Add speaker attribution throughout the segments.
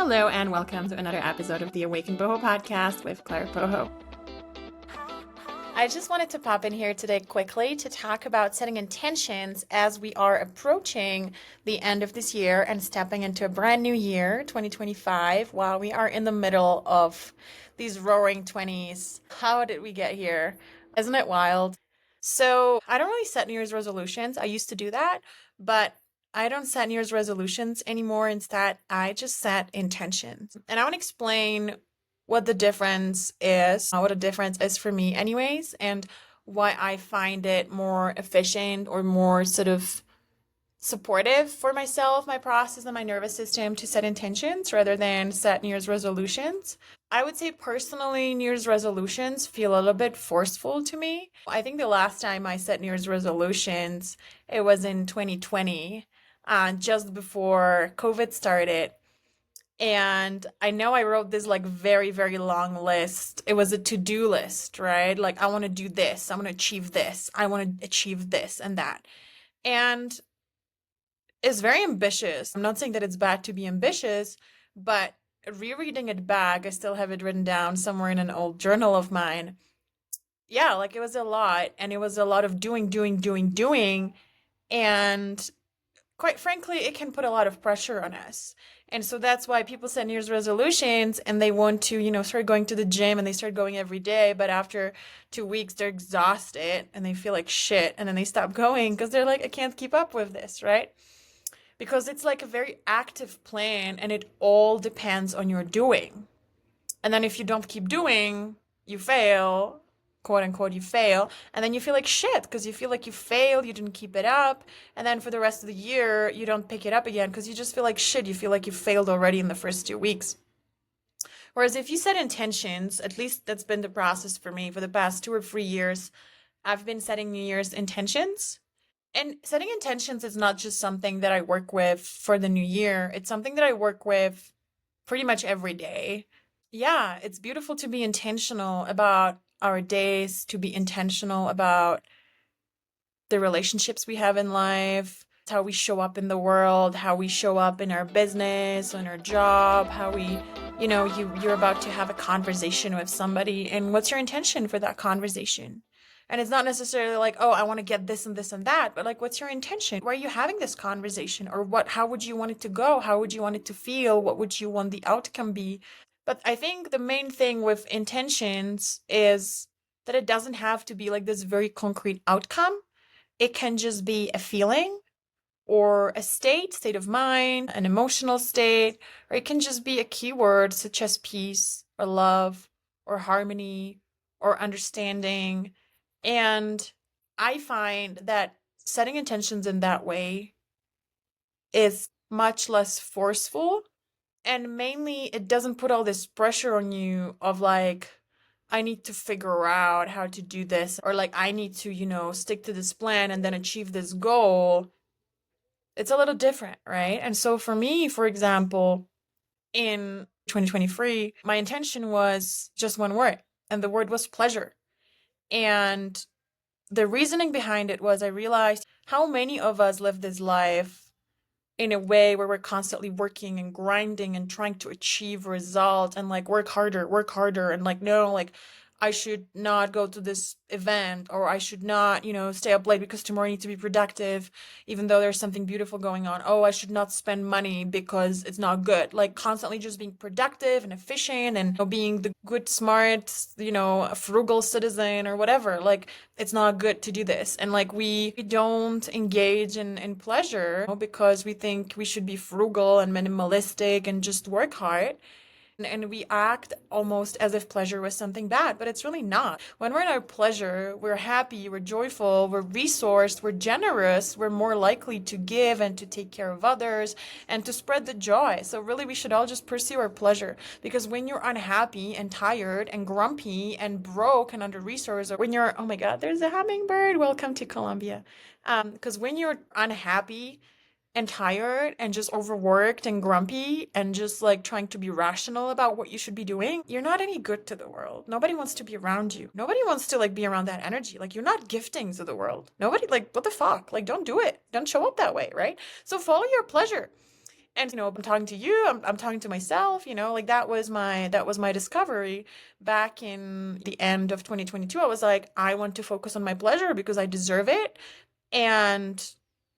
Speaker 1: Hello and welcome to another episode of the Awaken Poho podcast with Claire Poho. I just wanted to pop in here today quickly to talk about setting intentions as we are approaching the end of this year and stepping into a brand new year, 2025, while we are in the middle of these roaring 20s. How did we get here? Isn't it wild? So I don't really set New Year's resolutions. I used to do that, but I don't set New Year's resolutions anymore. Instead, I just set intentions. And I want to explain what the difference is, what a difference is for me anyways, and why I find it more efficient or more sort of supportive for myself, my process, and my nervous system to set intentions rather than set New Year's resolutions. I would say personally, New Year's resolutions feel a little bit forceful to me. I think the last time I set New Year's resolutions, it was in 2020, just before COVID started. And I know I wrote this like very, very long list. It was a to-do list, right? Like, I want to do this. I want to achieve this. I want to achieve this and that. And it's very ambitious. I'm not saying that it's bad to be ambitious, but rereading it back, I still have it written down somewhere in an old journal of mine. Yeah, like it was a lot. And it was a lot of doing. And quite frankly, it can put a lot of pressure on us. And so that's why people set New Year's resolutions and they want to, start going to the gym and they start going every day. But after 2 weeks, they're exhausted and they feel like shit. And then they stop going because they're like, I can't keep up with this, right? Because it's like a very active plan and it all depends on your doing. And then if you don't keep doing, you fail, quote unquote, you fail. And then you feel like shit because you feel like you failed, you didn't keep it up. And then for the rest of the year, you don't pick it up again because you just feel like shit. You feel like you failed already in the first 2 weeks. Whereas if you set intentions, at least that's been the process for me for the past 2 or 3 years, I've been setting New Year's intentions. And setting intentions is not just something that I work with for the new year. It's something that I work with pretty much every day. Yeah, it's beautiful to be intentional about our days, to be intentional about the relationships we have in life, how we show up in the world, how we show up in our business, in our job, how we, you're about to have a conversation with somebody, and what's your intention for that conversation? And it's not necessarily like, oh, I want to get this and this and that, but like, what's your intention? Why are you having this conversation? Or how would you want it to go? How would you want it to feel? What would you want the outcome be? But I think the main thing with intentions is that it doesn't have to be like this very concrete outcome. It can just be a feeling or a state of mind, an emotional state, or it can just be a keyword such as peace or love or harmony or understanding. And I find that setting intentions in that way is much less forceful. And mainly, it doesn't put all this pressure on you of like, I need to figure out how to do this, or like, I need to, stick to this plan and then achieve this goal. It's a little different, right? And so for me, for example, in 2023, my intention was just one word, and the word was pleasure. And the reasoning behind it was I realized how many of us live this life in a way where we're constantly working and grinding and trying to achieve results and like work harder and like, no, like I should not go to this event, or I should not, stay up late because tomorrow I need to be productive, even though there's something beautiful going on. Oh, I should not spend money because it's not good. Like constantly just being productive and efficient and being the good, smart, frugal citizen or whatever. Like it's not good to do this. And like we don't engage in pleasure because we think we should be frugal and minimalistic and just work hard. And we act almost as if pleasure was something bad, but it's really not. When we're in our pleasure, we're happy, we're joyful, we're resourced, we're generous, we're more likely to give and to take care of others and to spread the joy. So really, we should all just pursue our pleasure, because when you're unhappy and tired and grumpy and broke and under-resourced, or when you're, oh my God, there's a hummingbird, welcome to Colombia. Because when you're unhappy and tired and just overworked and grumpy and just like trying to be rational about what you should be doing, you're not any good to the world. Nobody wants to be around you. Nobody wants to like be around that energy. Like you're not gifting to the world. Nobody, like, what the fuck? Like, don't do it. Don't show up that way, right? So follow your pleasure. And, I'm talking to you, I'm talking to myself, like that was my discovery back in the end of 2022. I was like, I want to focus on my pleasure because I deserve it. And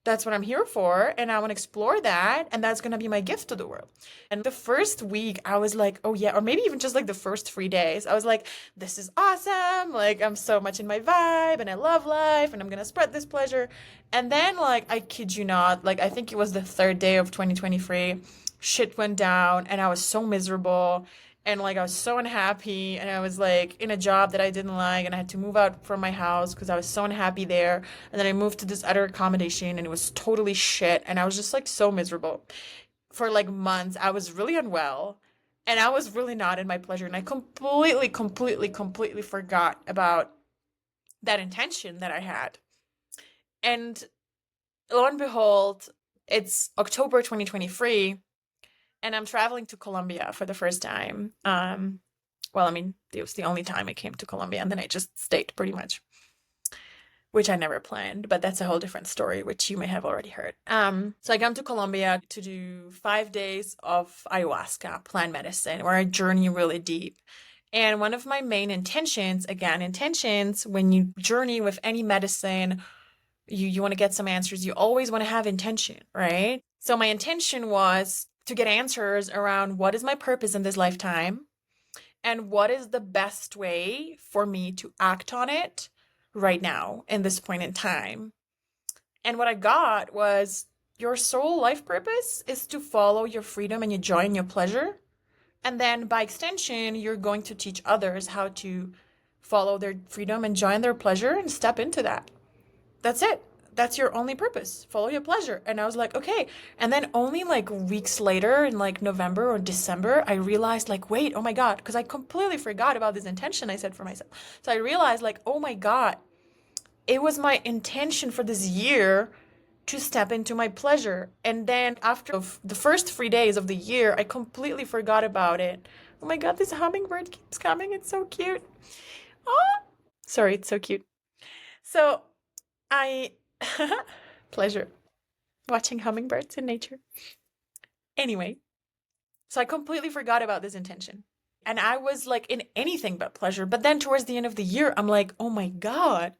Speaker 1: that's what I'm here for. And I want to explore that. And that's going to be my gift to the world. And the first week, I was like, oh, yeah. Or maybe even just like the first 3 days, I was like, this is awesome. Like, I'm so much in my vibe and I love life and I'm going to spread this pleasure. And then, like, I kid you not, like, I think it was the third day of 2023, shit went down and I was so miserable. And like I was so unhappy, and I was like in a job that I didn't like, and I had to move out from my house because I was so unhappy there. And then I moved to this other accommodation, and it was totally shit. And I was just like so miserable for like months. I was really unwell, and I was really not in my pleasure. And I completely, completely, completely forgot about that intention that I had. And lo and behold, it's October 2023 and I'm traveling to Colombia for the first time. Well, I mean, it was the only time I came to Colombia, and then I just stayed pretty much, which I never planned, but that's a whole different story, which you may have already heard. So I come to Colombia to do 5 days of ayahuasca plant medicine, where I journey really deep. And one of my main intentions, again, intentions, when you journey with any medicine, you want to get some answers, you always want to have intention, right? So my intention was to get answers around what is my purpose in this lifetime and what is the best way for me to act on it right now in this point in time. And what I got was your soul life purpose is to follow your freedom and your joy and your pleasure. And then by extension, you're going to teach others how to follow their freedom and joy and their pleasure and step into that. That's it. That's your only purpose. Follow your pleasure. And I was like, okay. And then only like weeks later in like November or December, I realized like, wait, oh my God, because I completely forgot about this intention I set for myself. So I realized like, oh my God, it was my intention for this year to step into my pleasure. And then after the first 3 days of the year, I completely forgot about it. Oh my God, this hummingbird keeps coming. It's so cute. Oh, sorry, it's so cute. So I pleasure watching hummingbirds in nature. Anyway, so I completely forgot about this intention. And I was like in anything but pleasure. But then towards the end of the year, I'm like, oh my God,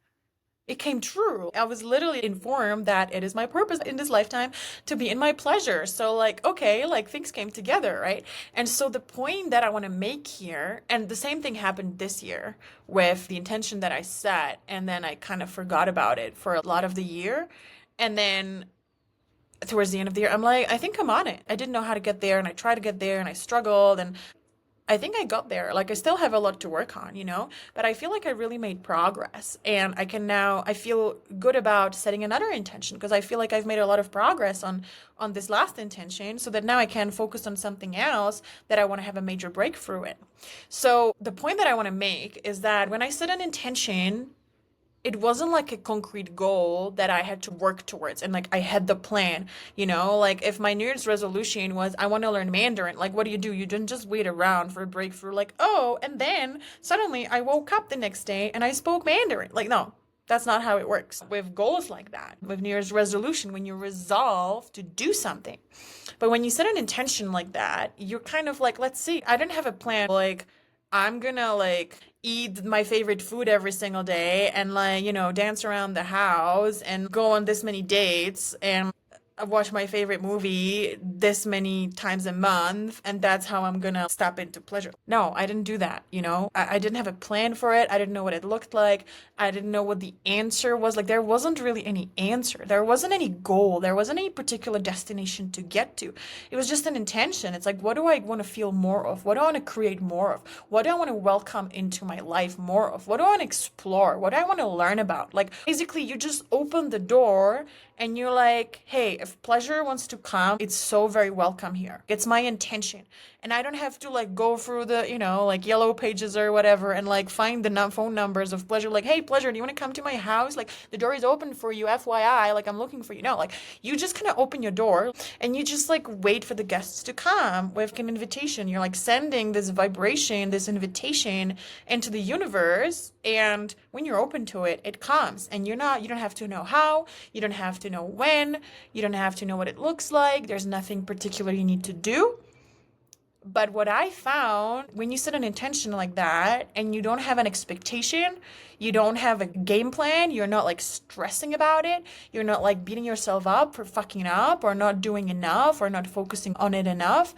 Speaker 1: it came true. I was literally informed that it is my purpose in this lifetime to be in my pleasure. So like, okay, like things came together, right? And so the point that I want to make here, and the same thing happened this year with the intention that I set, and then I kind of forgot about it for a lot of the year. And then towards the end of the year, I'm like, I think I'm on it. I didn't know how to get there, and I tried to get there, and I struggled, and I think I got there. Like I still have a lot to work on, but I feel like I really made progress, and I feel good about setting another intention because I feel like I've made a lot of progress on this last intention so that now I can focus on something else that I want to have a major breakthrough in. So the point that I want to make is that when I set an intention, it wasn't like a concrete goal that I had to work towards and like I had the plan, like if my New Year's resolution was I want to learn Mandarin, like what do? You didn't just wait around for a breakthrough, like, oh, and then suddenly I woke up the next day and I spoke Mandarin. Like, no, that's not how it works. With goals like that, with New Year's resolution, when you resolve to do something. But when you set an intention like that, you're kind of like, let's see, I didn't have a plan like I'm gonna like eat my favorite food every single day and like, dance around the house and go on this many dates and watch my favorite movie this many times a month, and that's how I'm gonna step into pleasure. No, I didn't do that, I didn't have a plan for it. I didn't know what it looked like. I didn't know what the answer was. Like, there wasn't really any answer. There wasn't any goal. There wasn't any particular destination to get to. It was just an intention. It's like, what do I want to feel more of? What do I want to create more of? What do I want to welcome into my life more of? What do I want to explore? What do I want to learn about? Like, basically, you just open the door and you're like, hey, if pleasure wants to come, it's so very welcome here. It's my intention. And I don't have to like go through the, like yellow pages or whatever and like find the phone numbers of pleasure. Like, hey, pleasure, do you want to come to my house? Like, the door is open for you, FYI. Like, I'm looking for you. No, like, you just kind of open your door and you just like wait for the guests to come with an invitation. You're like sending this vibration, this invitation into the universe. And when you're open to it, it comes. And you don't have to know how, you don't have to know when, you don't have to know what it looks like. There's nothing particular you need to do. But what I found, when you set an intention like that and you don't have an expectation, you don't have a game plan, you're not like stressing about it, you're not like beating yourself up for fucking up or not doing enough or not focusing on it enough,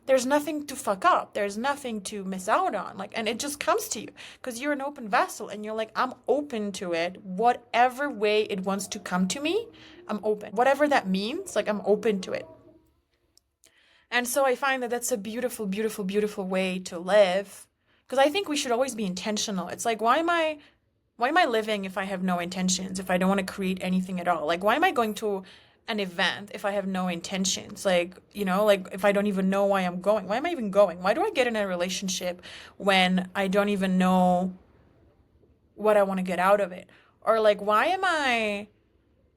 Speaker 1: there's nothing to fuck up. There's nothing to miss out on. Like, and it just comes to you because you're an open vessel and you're like, I'm open to it. Whatever way it wants to come to me, I'm open. Whatever that means, like, I'm open to it. And so I find that that's a beautiful, beautiful, beautiful way to live. Because I think we should always be intentional. It's like, why am I living if I have no intentions, if I don't want to create anything at all? Like, why am I going to an event if I have no intentions? Like, like if I don't even know why I'm going, why am I even going? Why do I get in a relationship when I don't even know what I want to get out of it? Or like, why am I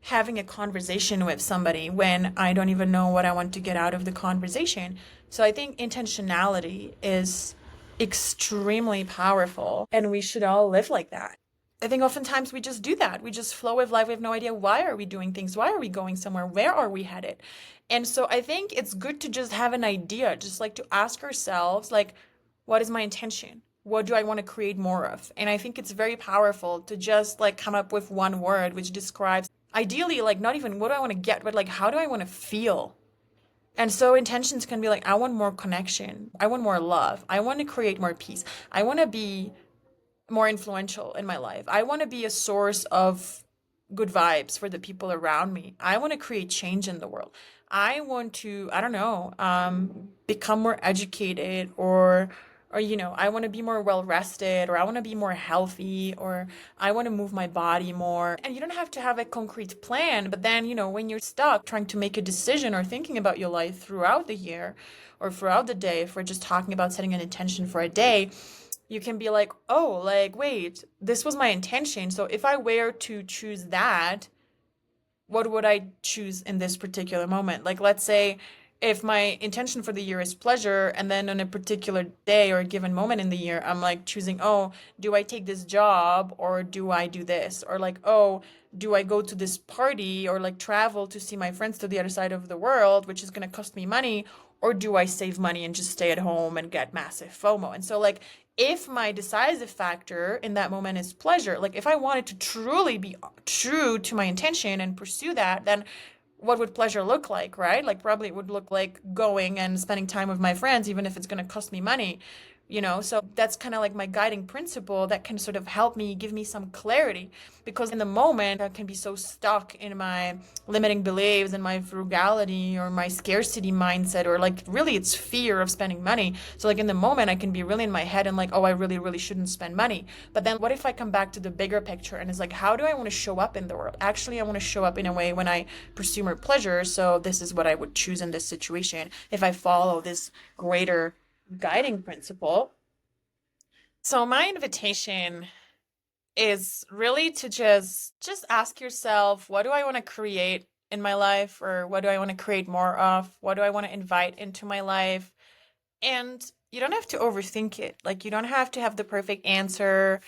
Speaker 1: having a conversation with somebody when I don't even know what I want to get out of the conversation? So I think intentionality is extremely powerful and we should all live like that. I think oftentimes we just do that. We just flow with life. We have no idea why are we doing things? Why are we going somewhere? Where are we headed? And so I think it's good to just have an idea, just like to ask ourselves, like, what is my intention? What do I want to create more of? And I think it's very powerful to just like come up with one word which describes, ideally, like not even what do I want to get, but like how do I want to feel? And so intentions can be like, I want more connection. I want more love. I want to create more peace. I want to be more influential in my life. I want to be a source of good vibes for the people around me. I want to create change in the world. I want to, I don't know, become more educated or I want to be more well rested, or I want to be more healthy, or I want to move my body more. And you don't have to have a concrete plan, but then, when you're stuck trying to make a decision or thinking about your life throughout the year or throughout the day, if we're just talking about setting an intention for a day, you can be like, oh, like, wait, this was my intention. So if I were to choose that, what would I choose in this particular moment? Like, let's say if my intention for the year is pleasure, and then on a particular day or a given moment in the year, I'm like choosing, oh, do I take this job or do I do this? Or like, oh, do I go to this party or like travel to see my friends to the other side of the world, which is going to cost me money? Or do I save money and just stay at home and get massive FOMO? And so like, if my decisive factor in that moment is pleasure, like if I wanted to truly be true to my intention and pursue that, then what would pleasure look like, right? Like probably it would look like going and spending time with my friends, even if it's going to cost me money, So that's kind of like my guiding principle that can sort of help me, give me some clarity, because in the moment I can be so stuck in my limiting beliefs and my frugality or my scarcity mindset, or like really it's fear of spending money. So like in the moment I can be really in my head and like, oh, I really, really shouldn't spend money. But then what if I come back to the bigger picture and it's like, how do I want to show up in the world? Actually, I want to show up in a way when I pursue more pleasure. So this is what I would choose in this situation if I follow this greater guiding principle. So my invitation is really to just ask yourself, what do I want to create in my life, or what do I want to create more of? What do I want to invite into my life? And you don't have to overthink it. Like you don't have to have the perfect answer.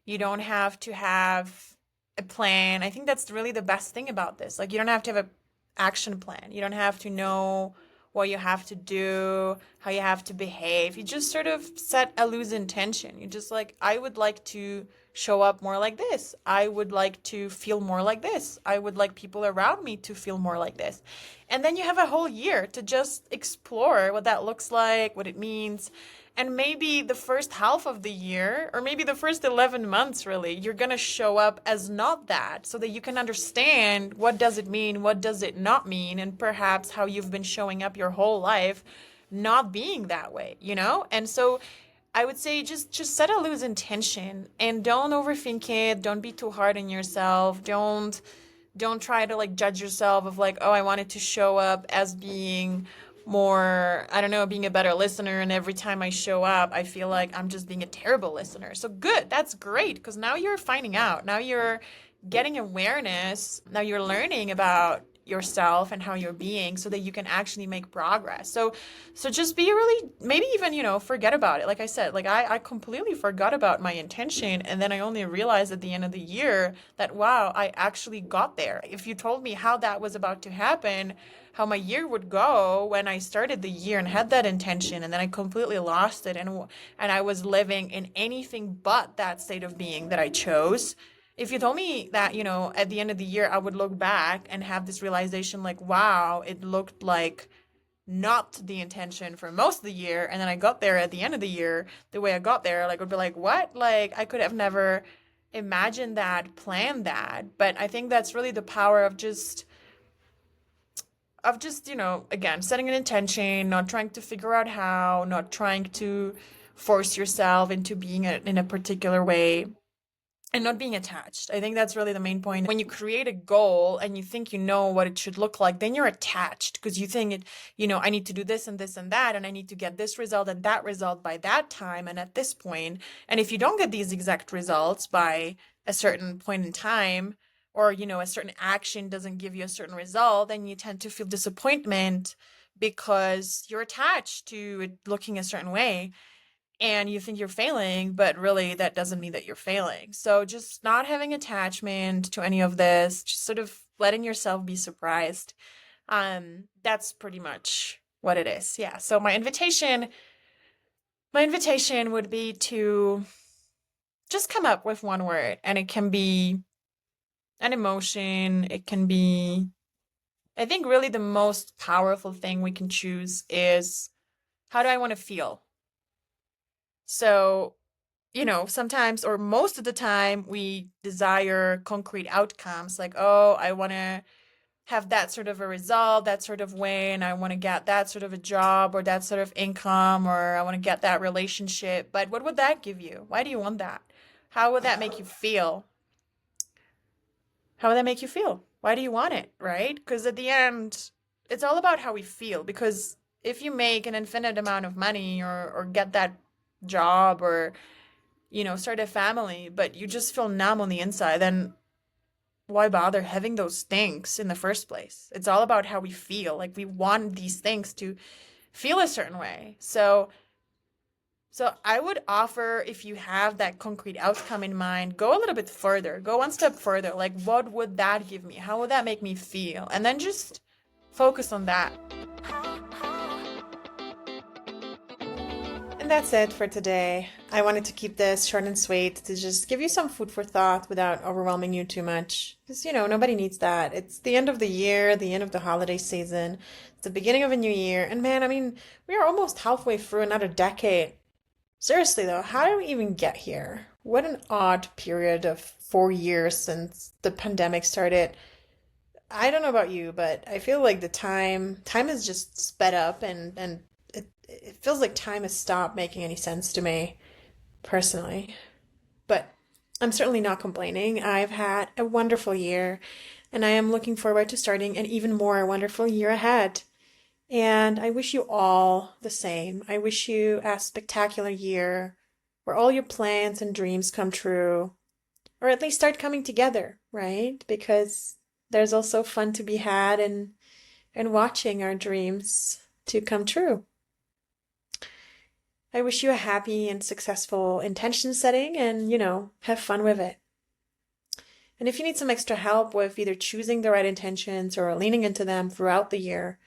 Speaker 1: You don't have to have a plan. I think that's really the best thing about this. Like you don't have to have an action plan. You don't have to know what you have to do, how you have to behave. You just sort of set a loose intention. You just like, I would like to show up more like this. I would like to feel more like this. I would like people around me to feel more like this. And then you have a whole year to just explore what that looks like, what it means. And maybe the first half of the year, or maybe the first 11 months, really, you're going to show up as not that, so that you can understand what does it mean, what does it not mean, and perhaps how you've been showing up your whole life not being that way, And so I would say just set a loose intention and don't overthink it. Don't be too hard on yourself. Don't try to like judge yourself of like, oh, I wanted to show up as being more, I don't know, being a better listener, and every time I show up I feel like I'm just being a terrible listener. So good, that's great, because now you're finding out, now you're getting awareness, now you're learning about yourself and how you're being so that you can actually make progress. So just be really, maybe even, forget about it. Like I said, like I completely forgot about my intention, and then I only realized at the end of the year that, wow, I actually got there. If you told me how that was about to happen, how my year would go when I started the year and had that intention, and then I completely lost it, and I was living in anything but that state of being that I chose. If you told me that, at the end of the year, I would look back and have this realization like, wow, it looked like not the intention for most of the year. And then I got there at the end of the year, the way I got there, like, would be like, what? Like, I could have never imagined that, planned that. But I think that's really the power of just, again, setting an intention, not trying to figure out how, not trying to force yourself into being in a particular way, and not being attached. I think that's really the main point. When you create a goal and you think you know what it should look like, then you're attached because you think I need to do this and this and that, and I need to get this result and that result by that time and at this point. And if you don't get these exact results by a certain point in time, or, a certain action doesn't give you a certain result, then you tend to feel disappointment because you're attached to it looking a certain way. And you think you're failing, but really that doesn't mean that you're failing. So just not having attachment to any of this, just sort of letting yourself be surprised. That's pretty much what it is. Yeah. So my invitation would be to just come up with one word, and it can be an emotion. It can be, I think really the most powerful thing we can choose is, how do I want to feel? So, sometimes or most of the time we desire concrete outcomes like, oh, I want to have that sort of a result, that sort of way, and I want to get that sort of a job or that sort of income, or I want to get that relationship. But what would that give you? Why do you want that? How would that make you feel? How would that make you feel? Why do you want it, right? Because at the end, it's all about how we feel. Because if you make an infinite amount of money or get that job or start a family, but you just feel numb on the inside, then why bother having those things in the first place? It's all about how we feel. Like, we want these things to feel a certain way. So I would offer, if you have that concrete outcome in mind, go a little bit further, go one step further. Like, what would that give me? How would that make me feel? And then just focus on that. And that's it for today. I wanted to keep this short and sweet to just give you some food for thought without overwhelming you too much. Because, nobody needs that. It's the end of the year, the end of the holiday season. It's the beginning of a new year. And man, I mean, we are almost halfway through another decade. Seriously though, how did we even get here? What an odd period of 4 years since the pandemic started. I don't know about you, but I feel like the time has just sped up, and it feels like time has stopped making any sense to me personally. But I'm certainly not complaining. I've had a wonderful year, and I am looking forward to starting an even more wonderful year ahead. And I wish you all the same. I wish you a spectacular year where all your plans and dreams come true, or at least start coming together, right? Because there's also fun to be had in watching our dreams to come true. I wish you a happy and successful intention setting, and, have fun with it. And if you need some extra help with either choosing the right intentions or leaning into them throughout the year,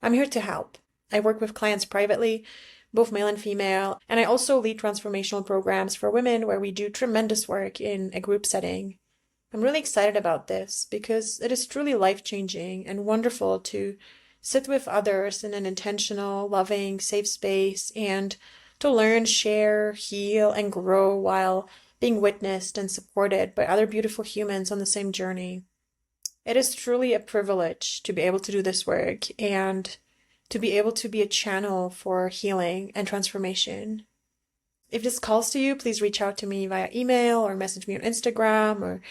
Speaker 1: I'm here to help. I work with clients privately, both male and female, and I also lead transformational programs for women where we do tremendous work in a group setting. I'm really excited about this because it is truly life-changing and wonderful to sit with others in an intentional, loving, safe space and to learn, share, heal, and grow while being witnessed and supported by other beautiful humans on the same journey. It is truly a privilege to be able to do this work and to be able to be a channel for healing and transformation. If this calls to you, please reach out to me via email or message me on Instagram, or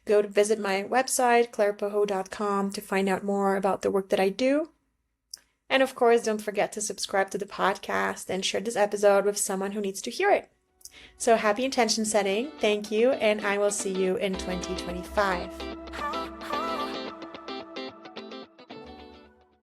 Speaker 1: go to visit my website, clairepoho.com, to find out more about the work that I do. And of course, don't forget to subscribe to the podcast and share this episode with someone who needs to hear it. So happy intention setting. Thank you. And I will see you in 2025.